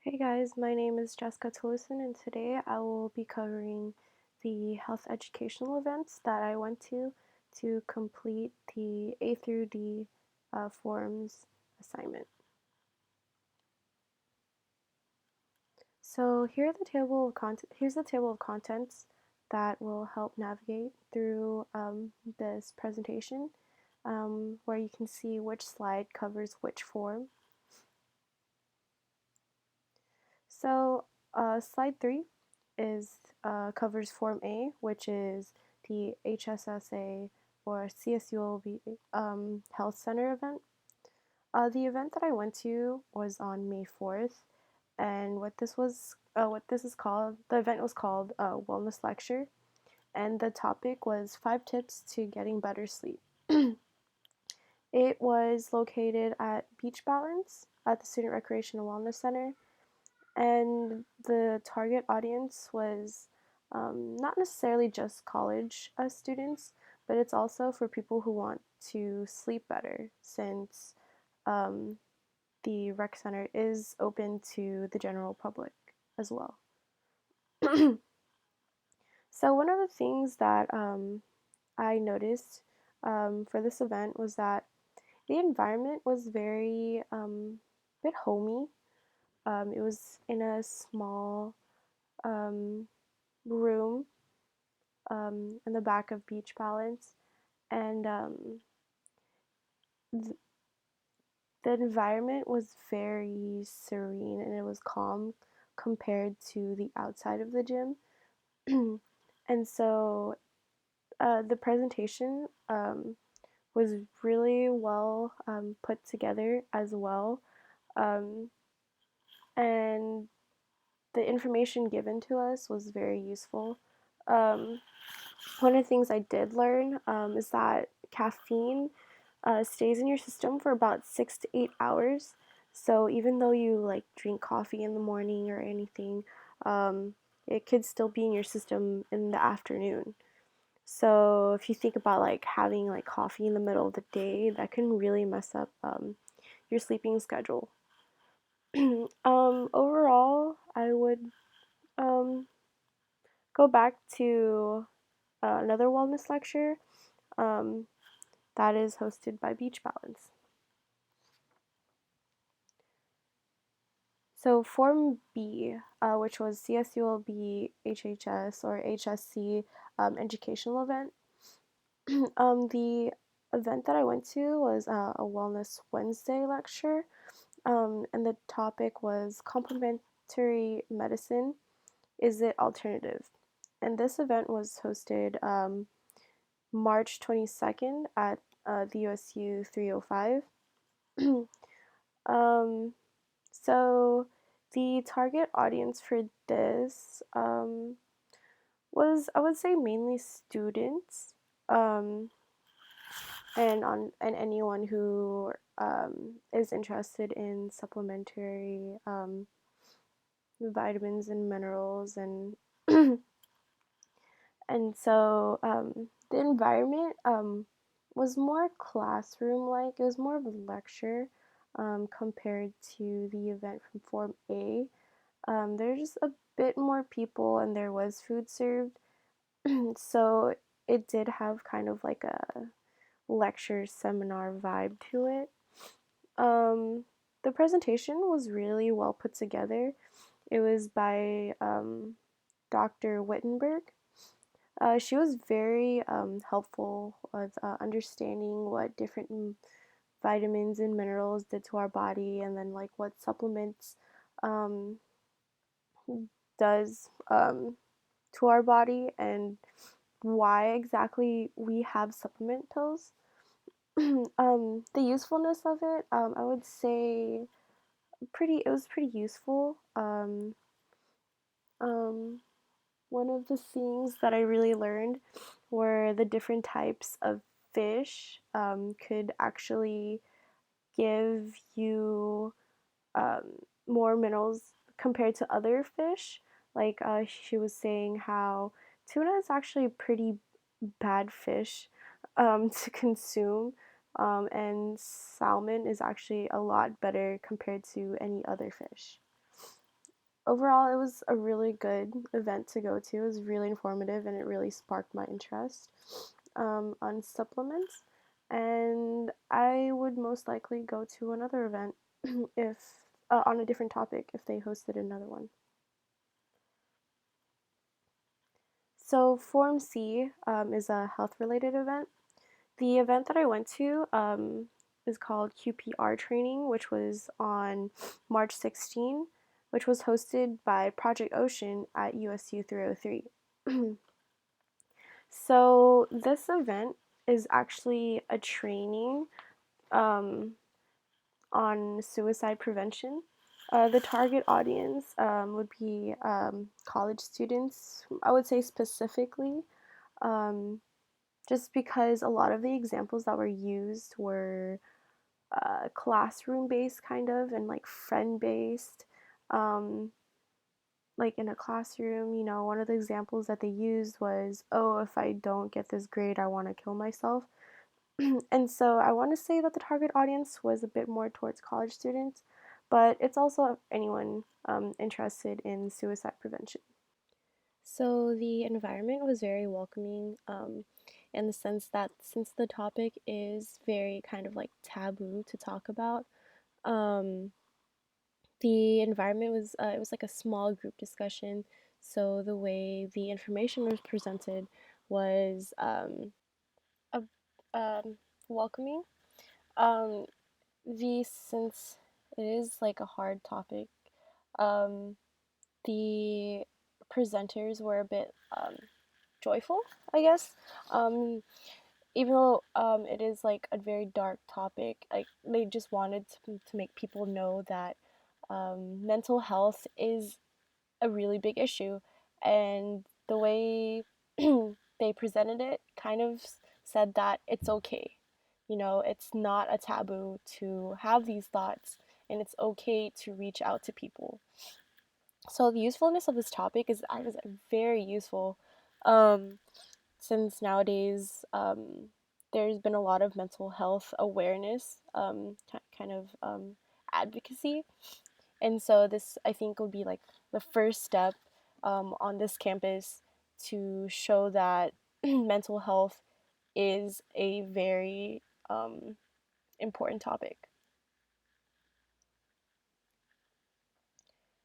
Hey guys, my name is Jessica Tillison, and today I will be covering the health educational events that I went to complete the A through D forms assignment. So here's the table of contents that will help navigate through this presentation, where you can see which slide covers which form. So slide 3 is covers Form A, which is the HSSA or CSULB Health Center event. The event that I went to was on May 4th, and the event was called Wellness Lecture, and the topic was 5 tips to getting better sleep. It was located at Beach Balance at the Student Recreation and Wellness Center, and the target audience was not necessarily just college students, but it's also for people who want to sleep better, since um, the rec center is open to the general public as well. So one of the things that I noticed for this event was that the environment was very bit homey. It was in a small um, room in the back of Beach Balance, and th- the environment was very serene and it was calm compared to the outside of the gym. And so the presentation was really well put together as well. Um, and the information given to us was very useful. Um, One of the things I did learn is that caffeine stays in your system for about 6 to 8 hours. So even though you like drink coffee in the morning or anything, um, it could still be in your system in the afternoon. So if you think about like having like coffee in the middle of the day, that can really mess up your sleeping schedule. Overall, I would um, go back to another wellness lecture um, that is hosted by Beach Balance. So Form B, which was CSULB HHS or HSC educational event, the event that I went to was a Wellness Wednesday lecture, and the topic was complementary medicine. Is it alternative? And this event was hosted March 22nd at the USU 305. um, so the target audience for this was, I would say, mainly students, um, and anyone who is interested in supplementary vitamins and minerals, and and so the environment was more classroom like. It was more of a lecture compared to the event from Form A. There's just a bit more people, and there was food served, so it did have kind of like a lecture seminar vibe to it. Um, the presentation was really well put together. It was by Dr. Wittenberg. She was very helpful with understanding what different vitamins and minerals did to our body, and then like what supplements um, does to our body, and why exactly we have supplement pills. The usefulness of it, I would say, it was pretty useful. Um, One of the things that I really learned were the different types of fish could actually give you more minerals compared to other fish. Like she was saying how tuna is actually a pretty bad fish to consume, and salmon is actually a lot better compared to any other fish. overall, it was a really good event to go to. It was really informative and it really sparked my interest on supplements. And I would most likely go to another event if on a different topic if they hosted another one. So, Forum C is a health related event. The event that I went to is called QPR training, which was on March 16, which was hosted by Project Ocean at USU 303. So, this event is actually a training um, on suicide prevention. The target audience would be college students, I would say specifically, um, just because a lot of the examples that were used were classroom based, kind of, and like friend based. Um, like in a classroom, one of the examples that they used was, oh, if I don't get this grade, I want to kill myself. And so I want to say that the target audience was a bit more towards college students, but it's also anyone interested in suicide prevention. So the environment was very welcoming in the sense that since the topic is very kind of like taboo to talk about, um, the environment was it was like a small group discussion. So the way the information was presented was a, welcoming. Um, the since it is like a hard topic, um, the presenters were a bit joyful, I guess. Um, Even though it is like a very dark topic, like they just wanted to make people know that mental health is a really big issue, and the way they presented it kind of said that it's okay. It's not a taboo to have these thoughts, and it's okay to reach out to people. So the usefulness of this topic is very useful, um, since nowadays there's been a lot of mental health awareness, kind of advocacy, and so this I think would be like the first step on this campus to show that mental health is a very important topic.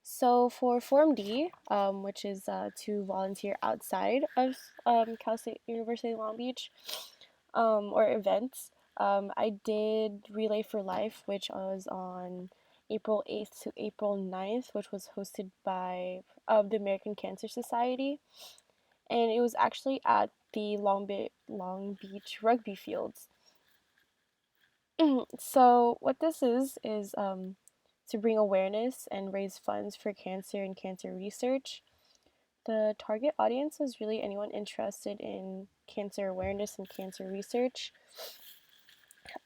So for Form D, which is to volunteer outside of Cal State University Long Beach, or events, I did Relay for Life, which was on April 8th to April 9th, which was hosted by the American Cancer Society. And it was actually at the Long Beach rugby fields. So what this is to bring awareness and raise funds for cancer and cancer research. The target audience was really anyone interested in cancer awareness and cancer research.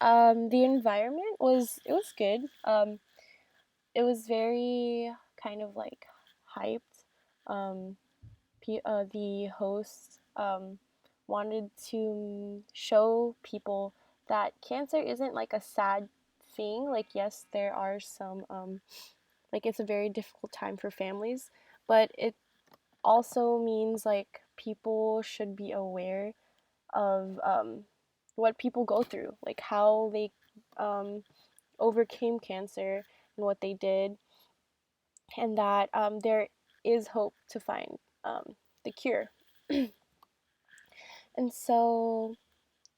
The environment was good. It was very kind of like hyped. Um, the host wanted to show people that cancer isn't like a sad thing. Like, yes, there are some, like, it's a very difficult time for families, but it also means like people should be aware of what people go through, like how they um, overcame cancer and what they did, and that there is hope to find the cure. And so,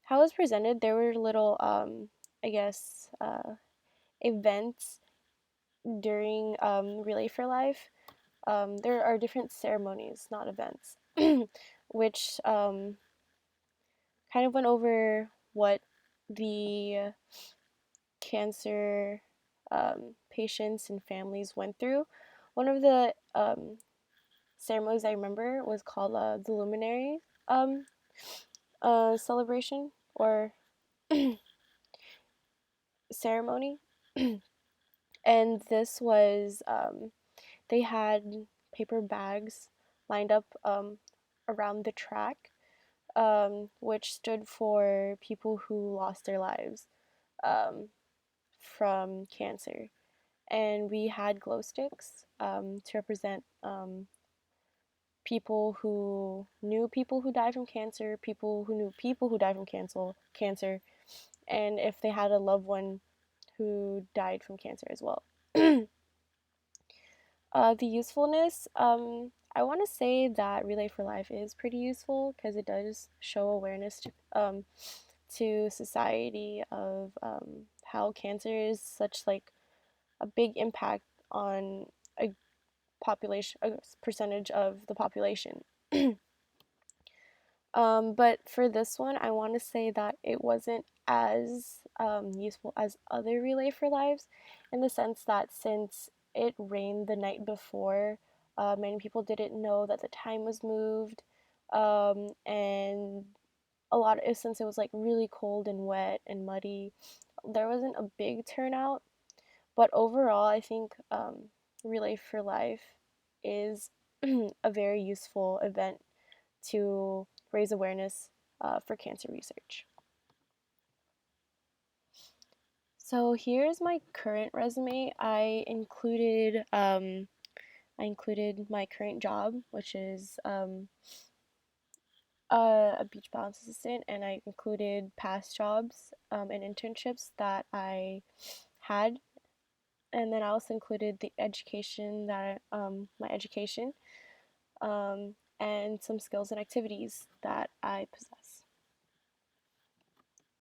how it was presented, there were little, I guess, events during Relay for Life. There are different ceremonies, not events, which kind of went over what the cancer patients and families went through. One of the ceremonies I remember was called the Luminary um, celebration or ceremony. And this was, they had paper bags lined up around the track, which stood for people who lost their lives um, from cancer. and we had glow sticks to represent people who knew people who died from cancer, people who knew people who died from cancer, and if they had a loved one who died from cancer as well. The usefulness, I want to say that Relay for Life is pretty useful because it does show awareness to society of how cancer is such like a big impact on a population, a percentage of the population. But for this one, I want to say that it wasn't as useful as other Relay for Lives in the sense that since it rained the night before, many people didn't know that the time was moved. And a lot of, since it was like really cold and wet and muddy, there wasn't a big turnout. But overall, I think Relay for Life is a very useful event to raise awareness for cancer research. So here's my current resume. I included my current job, which is a beach balance assistant, and I included past jobs and internships that I had, and then I also included the education that my education and some skills and activities that I possess.